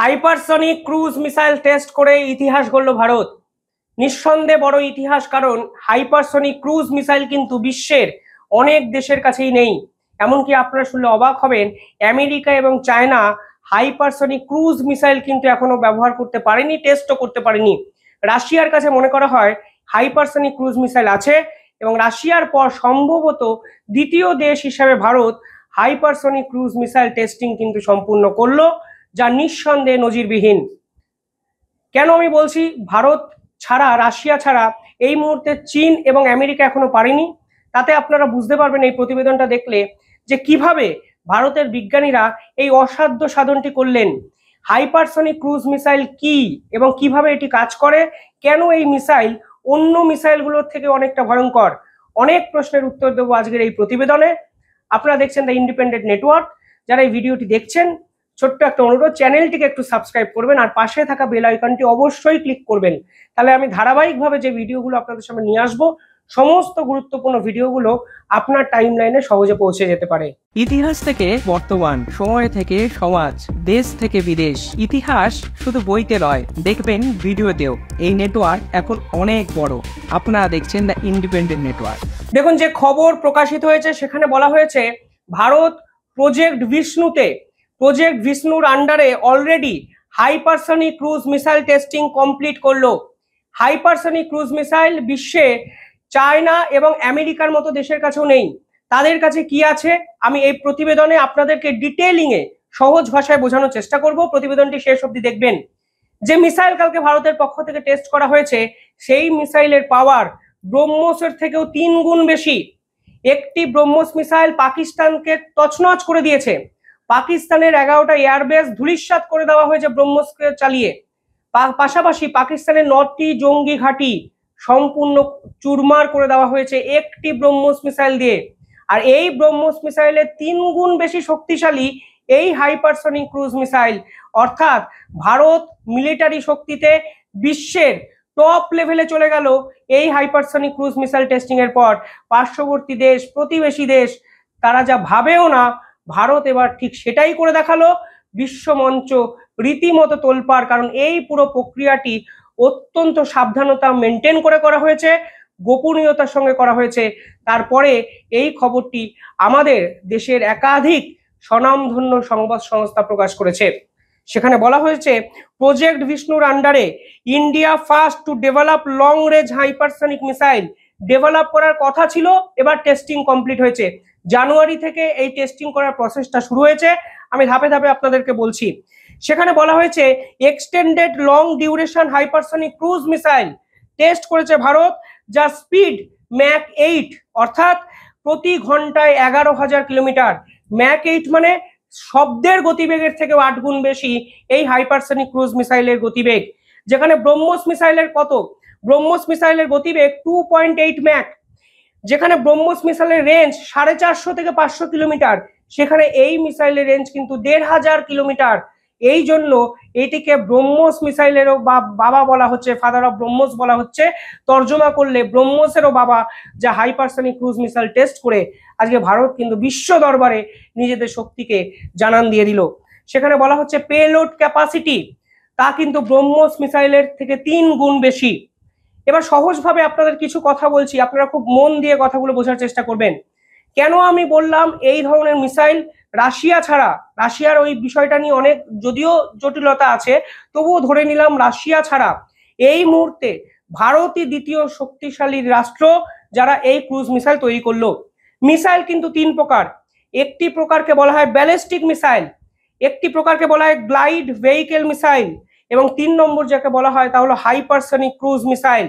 Hypersonic cruise missile test করে ইতিহাস গড়ল ভারত। নিঃসন্দেহে বড় ইতিহাস, কারণ হাইপারসনিক ক্রুজ মিসাইল কিন্তু বিশ্বের অনেক দেশের কাছেই নেই। এমনকি আপনারা শুনলে অবাক হবেন, আমেরিকা এবং চায়না হাইপারসনিক ক্রুজ মিসাইল কিন্তু এখনো ব্যবহার করতে পারেনি, টেস্টও করতে পারেনি। রাশিয়ার কাছে মনে করা হয় হাইপারসনিক ক্রুজ মিসাইল আছে, এবং রাশিয়ার পর সম্ভবত দ্বিতীয় দেশ হিসাবে Bharat hypersonic cruise missile testing কিন্তু সম্পূর্ণ করলো, যা নিঃসন্দেহে নজিরবিহীন। কেন আমি বলছি ভারত ছাড়া, রাশিয়া ছাড়া এই মুহূর্তে চীন এবং আমেরিকা এখনো পারেনি, তাতে আপনারা বুঝতে পারবেন এই প্রতিবেদনটা দেখলে যে কিভাবে ভারতের বিজ্ঞানীরা এই অসাধ্য সাধনটি করলেন। হাইপারসনিক ক্রুজ মিসাইল কি এবং কিভাবে এটি কাজ করে, কেন এই মিসাইল অন্য মিসাইলগুলোর থেকে অনেকটা ভয়ঙ্কর, অনেক প্রশ্নের উত্তর দেবো আজকের এই প্রতিবেদনে। আপনারা দেখছেন দ্য ইন্ডিপেন্ডেন্ট নেটওয়ার্ক। যারা এই ভিডিওটি দেখছেন, ছোট্ট একটা অনুরোধ, চ্যানেলটিকে একটু সাবস্ক্রাইব করবেন আর পাশে থাকা বেল আইকনটি অবশ্যই ক্লিক করবেন। তাহলে আমি ধারাবাহিকভাবে যে ভিডিওগুলো আপনাদের সামনে নিয়ে আসবো, সমস্ত গুরুত্বপূর্ণ ভিডিওগুলো আপনার টাইমলাইনে সহজে পৌঁছে যেতে পারে। ইতিহাস থেকে বর্তমান, সময় থেকে সমাজ, দেশ থেকে বিদেশ, ইতিহাস শুধু বইতে নয়, দেখবেন ভিডিওতেও। এই নেটওয়ার্ক এখন অনেক বড়। আপনারা দেখছেন দ্য ইন্ডিপেন্ডেন্ট নেটওয়ার্ক। দেখুন, যে খবর প্রকাশিত হয়েছে সেখানে বলা হয়েছে ভারত প্রজেক্ট বিষ্ণুর আন্ডারে already hypersonic cruise missile testing complete করলো। হাইপারসনিক ক্রুজ মিসাইল বিশ্বে চায়না এবং আমেরিকার মতো দেশের কাছেও নেই। তাদের কাছে কি আছে আমি এই প্রতিবেদনে আপনাদেরকে ডিটেইলিংয়ে সহজ ভাষায় বোঝানোর চেষ্টা করব। প্রতিবেদনটি শেষ অবধি দেখবেন। যে মিসাইল কালকে ভারতের পক্ষ থেকে টেস্ট করা হয়েছে, সেই মিসাইলের পাওয়ার ব্রহ্মসের থেকেও 3 গুণ বেশি। একটি ব্রহ্মস মিসাইল পাকিস্তানকে তছনছ করে দিয়েছে। পাকিস্তানের 11টা এয়ারবেস ধূলিসাৎ করে দেওয়া হয়েছে ব্রহ্মসকে চালিয়ে। পাশাপাশি পাকিস্তানের 9টি জঙ্গি ঘাঁটি সম্পূর্ণ চুরমার করে দেওয়া হয়েছে একটি ব্রহ্মস মিসাইল দিয়ে। আর এই ব্রহ্মস মিসাইলের 3 গুণ বেশি শক্তিশালী এই হাইপারসনিক ক্রুজ মিসাইল। অর্থাৎ ভারত মিলিটারি শক্তিতে বিশ্বের টপ লেভেলে চলে গেল এই হাইপারসনিক ক্রুজ মিসাইল টেস্টিং এর পর। পার্শ্ববর্তী দেশ, প্রতিবেশী দেশ, তারা যা ভাবেও না, ভারত এবার ঠিক সেটাই করে দেখালো। বিশ্বমঞ্চ রীতিমতো তোলপাড়, কারণ এই পুরো প্রক্রিয়াটি অত্যন্ত সাবধানতা মেনটেন করে করা হয়েছে, গোপনীয়তার সঙ্গে করা হয়েছে। তারপরে এই খবরটি আমাদের দেশের একাধিক স্বনামধন্য সংবাদ সংস্থা প্রকাশ করেছে। সেখানে বলা হয়েছে প্রজেক্ট বিষ্ণুর আন্ডারে India first to develop long range hypersonic missile. Develop করার কথা ছিল, এবার টেস্টিং কমপ্লিট হয়েছে। জানুয়ারি থেকে এই টেস্টিং করার প্রসেসটা শুরু হয়েছে। আমি ধাপে ধাপে আপনাদেরকে বলছি। সেখানে বলা হয়েছে extended long duration hypersonic cruise missile test করেছে ভারত, যা স্পিড ম্যাক 8, অর্থাৎ প্রতি ঘন্টায় 11,000 কিলোমিটার। ম্যাক 8 মানে শব্দের গতিবেগের থেকে 8 গুণ বেশি এই হাইপারসনিক ক্রুজ মিসাইলের গতিবেগ। যেখানে ব্রহ্মস মিসাইলের কত? ব্রহ্মস মিসাইলের গতিবেগ 2.8 ম্যাক। যেখানে ব্রহ্মস মিসাইলের রেঞ্জ 450 থেকে 500 কিলোমিটার, সেখানে এই মিসাইলের রেঞ্জ কিন্তু 1,500 কিলোমিটার। এই জন্য এটিকে ব্রহ্মস মিসাইলেরও বাবা বলা হচ্ছে, ফাদার অফ ব্রহ্মস বলা হচ্ছে। তর্জমা করলে ব্রহ্মসেরও বাবা, যা হাইপারসনিক ক্রুজ মিসাইল টেস্ট করে আজকে ভারত কিন্তু বিশ্ব দরবারে নিজেদের শক্তিকে জানান দিয়ে দিল। সেখানে বলা হচ্ছে পেলোড ক্যাপাসিটি, তা কিন্তু ব্রহ্মস মিসাইলের থেকে 3 গুণ বেশি। এবার সহজভাবে আপনাদের কিছু কথা বলছি, আপনারা খুব মন দিয়ে কথাগুলো বোঝার চেষ্টা করবেন। কেন আমি বললাম এই ধরনের মিসাইল রাশিয়া ছাড়া, রাশিয়ার ওই বিষয়টা নিয়ে অনেক যদিও জটিলতা আছে, তবুও ধরে নিলাম রাশিয়া ছাড়া এই মুহূর্তে ভারতই দ্বিতীয় শক্তিশালী রাষ্ট্র যারা এই ক্রুজ মিসাইল তৈরি করলো। মিসাইল কিন্তু 3 প্রকার। একটি প্রকারকে বলা হয় ব্যালিস্টিক মিসাইল, একটি প্রকারকে বলা হয় গ্লাইড ভেহিকেল মিসাইল, এবং 3 নম্বর যাকে বলা হয় তা হলো হাইপারসনিক ক্রুজ মিসাইল।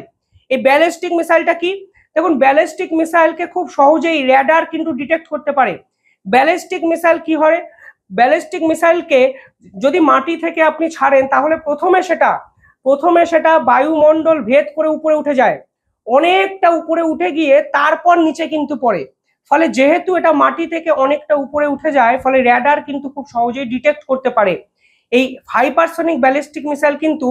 এই ব্যালিস্টিক মিসাইলটা কি? দেখুন, ব্যালিস্টিক মিসাইলকে খুব সহজেই র্যাডার কিন্তু ডিটেক্ট করতে পারে। ব্যালিস্টিক মিসাইল কি হয়? ব্যালিস্টিক মিসাইলকে যদি মাটি থেকে আপনি ছাড়েন, তাহলে প্রথমে সেটা বায়ুমণ্ডল ভেদ করে উপরে উঠে যায়, অনেকটা উপরে উঠে গিয়ে তারপর নিচে কিন্তু পড়ে। ফলে যেহেতু এটা মাটি থেকে অনেকটা উপরে উঠে যায়, ফলে র্যাডার কিন্তু খুব সহজেই ডিটেক্ট করতে পারে। এই হাইপারসনিক ব্যালিস্টিক মিসাইল কিন্তু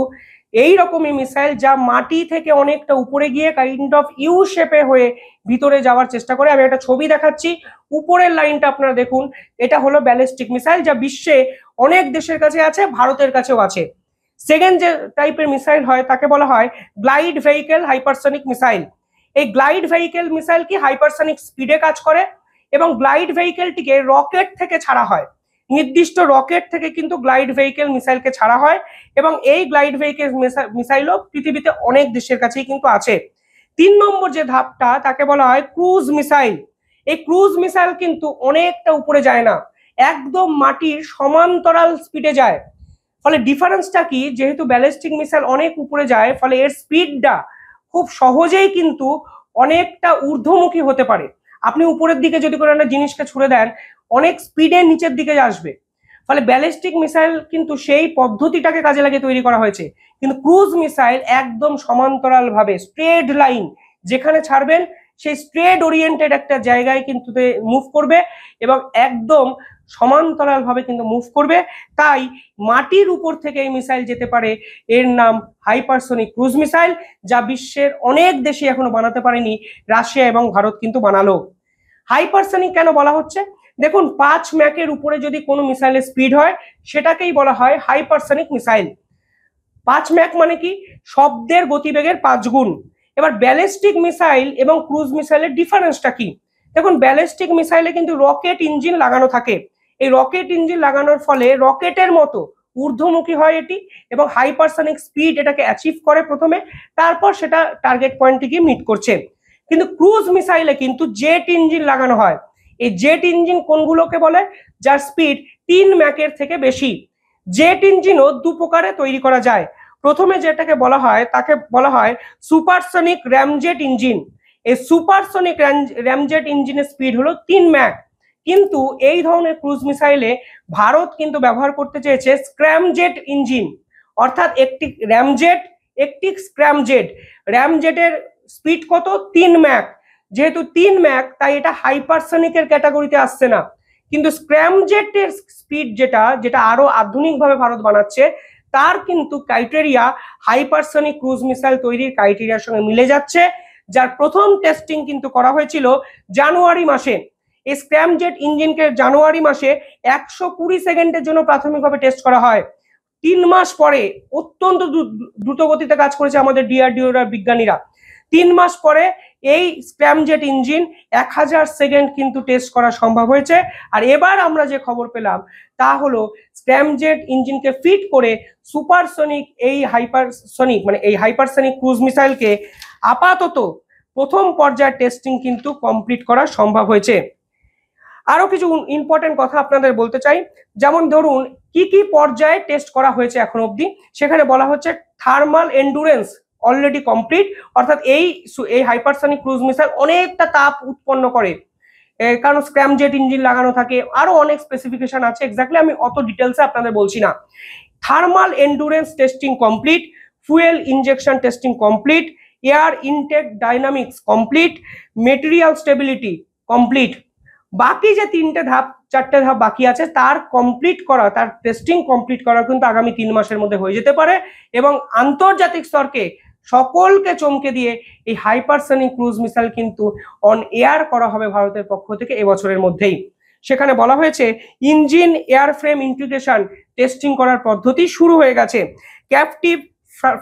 এই রকমই মিসাইল যা মাটি থেকে অনেকটা উপরে গিয়ে কাইন্ড অফ ইউ শেপে হয়ে ভিতরে যাওয়ার চেষ্টা করে। আমি একটা ছবি দেখাচ্ছি, উপরের লাইনটা আপনারা দেখুন, এটা হলো ব্যালিস্টিক মিসাইল যা বিশ্বে অনেক দেশের কাছে আছে, ভারতের কাছেও আছে। সেকেন্ড যে টাইপের মিসাইল হয় তাকে বলা হয় গ্লাইড ভেহিকেল হাইপারসনিক মিসাইল। এই গ্লাইড ভেহিকেল মিসাইল কি হাইপারসনিক স্পিডে কাজ করে এবং গ্লাইড ভেহিকেলটিকে রকেট থেকে ছাড়া হয়, নির্দিষ্ট রকেট থেকে কিন্তু গ্লাইড ভেহিকেল মিসাইলকে ছাড়া হয় এবং এই গ্লাইড ভেহিকেল মিসাইলও পৃথিবীতে অনেক দেশের কাছেই কিন্তু আছে। 3 নম্বর যে ধাপটা তাকে বলা হয় ক্রুজ মিসাইল। এই ক্রুজ মিসাইল কিন্তু অনেকটা উপরে যায় না, একদম মাটির সমান্তরাল স্পিডে যায়। ফলে ডিফারেন্সটা কি, যেহেতু ব্যালিস্টিক মিসাইল অনেক উপরে যায় ফলে এর স্পিডটা খুব সহজেই কিন্তু অনেকটা ঊর্ধ্বমুখী হতে পারে। আপনি উপরের দিকে যদি কোনো একটা জিনিসকে ছুড়ে দেন অনেক স্পিডে নিচের দিকে আসবে। ফলে ব্যালিস্টিক মিসাইল কিন্তু সেই পদ্ধতিটাকে কাজে লাগিয়ে তৈরি করা হয়েছে, কিন্তু ক্রুজ মিসাইল একদম সমান্তরাল ভাবে স্ট্রেট লাইন যেখানে ছাড়বেন সেই স্ট্রেট ওরিয়েন্টেড একটা জায়গায় কিন্তু মুভ করবে এবং একদম সমান্তরাল ভাবে কিন্তু মুভ করবে। তাই মাটির উপর থেকে এই মিসাইল যেতে পারে। এর নাম হাইপারসনিক ক্রুজ মিসাইল, যা বিশ্বের অনেক দেশে এখনো বানাতে পারেনি, রাশিয়া এবং ভারত কিন্তু বানালো। হাইপারসনিক কেন বলা হচ্ছে, দেখুন 5 ম্যাকের উপরে যদি কোনো মিসাইলের স্পিড হয় সেটাকেই বলা হয় হাইপারসনিক মিসাইল। 5 ম্যাক মানে কি, শব্দের গতিবেগের 5 গুণ। এবার ব্যালিস্টিক মিসাইল এবং ক্রুজ মিসাইলের ডিফারেন্সটা কি, দেখুন ব্যালিস্টিক মিসাইলে কিন্তু রকেট ইঞ্জিন লাগানো থাকে। এই রকেট ইঞ্জিন লাগানোর ফলে রকেটের মতো ঊর্ধ্বমুখী হয় এটি এবং হাইপারসনিক স্পিড এটাকে অ্যাচিভ করে প্রথমে, তারপর সেটা টার্গেট পয়েন্টটিকে মিট করছে। কিন্তু ক্রুজ মিসাইলে কিন্তু জেট ইঞ্জিন লাগানো হয়। এই জেট ইঞ্জিন কোনগুলোকে বলে, যার স্পিড 3 ম্যাকের থেকে বেশি। জেট ইঞ্জিনও 2 প্রকারে তৈরি করা যায়। প্রথমে যেটাকে বলা হয় তাকে বলা হয় সুপারসনিক র্যামজেট ইঞ্জিন। এই সুপারসনিক র্যামজেট ইঞ্জিনের স্পিড হলো 3 ম্যাক। কিন্তু এই ধরনের ক্রুজ মিসাইলে ভারত কিন্তু ব্যবহার করতে চেয়েছে স্ক্র্যামজেট ইঞ্জিন, অর্থাৎ একটি র্যামজেট একটি স্ক্র্যামজেট। র্যামজেটের স্পিড কত, 3 ম্যাক। যেহেতু 3 ম্যাক তাই এটা হাইপারসনিকের ক্যাটাগরিতে আসছে না। কিন্তু স্ক্র্যামজেটের স্পিড যেটা যেটা আরো আধুনিকভাবে ভারত বানাচ্ছে তার কিন্তু ক্রাইটেরিয়া হাইপারসনিক ক্রুজ মিসাইল তৈরির ক্রাইটেরিয়ার সঙ্গে মিলে যাচ্ছে, যার প্রথম টেস্টিং কিন্তু করা হয়েছিল জানুয়ারি মাসে। এই স্ক্র্যামজেট ইঞ্জিনকে জানুয়ারি মাসে 120 সেকেন্ডের জন্য প্রাথমিকভাবে টেস্ট করা হয়। 3 মাস পরে অত্যন্ত দ্রুত গতিতে কাজ করেছে আমাদের ডিআরডিও বিজ্ঞানীরা। 3 মাস পরে এই স্ক্র্যামজেট ইঞ্জিন 1000 সেকেন্ড কিন্তু টেস্ট করা সম্ভব হয়েছে। আর এবার আমরা যে খবর পেলাম তা হলো স্ক্র্যামজেট ইঞ্জিনকে ফিট করে সুপারসনিক এই হাইপারসনিক ক্রুজ মিসাইলকে আপাতত প্রথম পর্যায়ের টেস্টিং কিন্তু কমপ্লিট করা সম্ভব হয়েছে। আরো কিছু ইম্পর্টেন্ট কথা আপনাদের বলতে চাই, যেমন ধরুন কি কি পর্যায়ে টেস্ট করা হয়েছে এখন অবধি। সেখানে বলা হচ্ছে থার্মাল এন্ডুরেন্স অলরেডি কমপ্লিট, অর্থাৎ এই হাইপারসনিক ক্রুজ মিসাইল অনেকটা তাপ উৎপন্ন করে, কারণ স্ক্র্যামজেট ইঞ্জিন লাগানো থাকে, আরো অনেক স্পেসিফিকেশন আছে, এক্স্যাক্টলি আমি অত ডিটেলসে আপনাদের বলছি না। Thermal endurance testing complete, fuel injection testing complete, air intact dynamics complete, material stability complete. বাকি যে 4টে ধাপ বাকি আছে তার টেস্টিং কমপ্লিট করা কিন্তু আগামী 3 মাসের মধ্যে হয়ে যেতে পারে এবং আন্তর্জাতিক স্তরকে সকলকে চমকে দিয়ে এই হাইপারসনিক ক্রুজ মিসাইল কিন্তু অন এয়ার করা হবে ভারতের পক্ষ থেকে এবছরের মধ্যেই। সেখানে বলা হয়েছে ইঞ্জিন এয়ারফ্রেম ইন্টিগ্রেশন টেস্টিং করার পদ্ধতি শুরু হয়ে গেছে, ক্যাপটিভ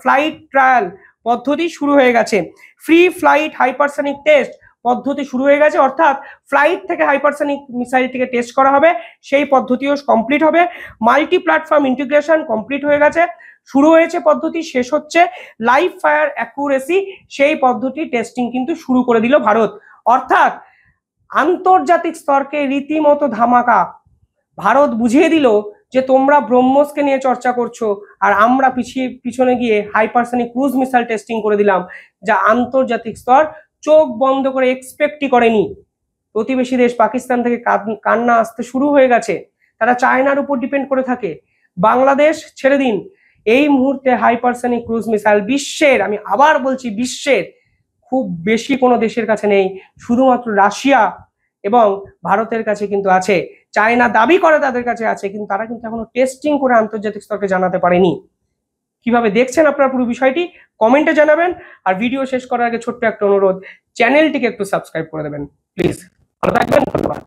ফ্লাইট ট্রায়াল পদ্ধতি শুরু হয়ে গেছে, ফ্রি ফ্লাইট হাইপারসনিক টেস্ট পদ্ধতি শুরু হয়ে গেছে, অর্থাৎ ফ্লাইট থেকে হাইপারসনিক মিসাইলটিকে টেস্ট করা হবে সেই পদ্ধতিও কমপ্লিট হবে। মাল্টি প্ল্যাটফর্ম ইন্টিগ্রেশন কমপ্লিট হয়ে গেছে, শুরু হয়েছে পদ্ধতি, শেষ হচ্ছে। লাইভ ফায়ার অ্যাকুরেসি সেই পদ্ধতি টেস্টিং কিন্তু শুরু করে দিল ভারত। অর্থাৎ আন্তর্জাতিক স্তরকে রীতিমতো ধামাকা। ভারত বুঝিয়ে দিল যে তোমরা ব্রহ্মসকে নিয়ে চর্চা করছো আর আমরা পিছনে গিয়ে হাইপারসনিক ক্রুজ মিসাইল টেস্টিং করে দিলাম, যা আন্তর্জাতিক স্তর চোখ বন্ধ করে এক্সপেক্টই করেনি। প্রতিবেশী দেশ পাকিস্তান থেকে কান্না আসতে শুরু হয়ে গেছে, তারা চায়নার উপর ডিপেন্ড করে থাকে। বাংলাদেশ ছেড়ে দিন, এই মুহূর্তে হাইপারসনিক ক্রুজ মিসাইল বিশ্বের, আমি আবার বলছি বিশ্বের খুব বেশি কোনো দেশের কাছে নেই, শুধুমাত্র রাশিয়া এবং ভারতের কাছে কিন্তু আছে। চায়না দাবি করে তাদের কাছে আছে, কিন্তু তারা কিন্তু এখনো টেস্টিং করে আন্তর্জাতিক স্তরকে জানাতে পারেনি। কিভাবে দেখছেন আপনারা পুরো বিষয়টি কমেন্টে জানাবেন। আর ভিডিও শেষ করার আগে ছোট্ট একটা অনুরোধ, চ্যানেলটিকে একটু সাবস্ক্রাইব করে দেবেন প্লিজ। ভালো থাকবেন, ধন্যবাদ।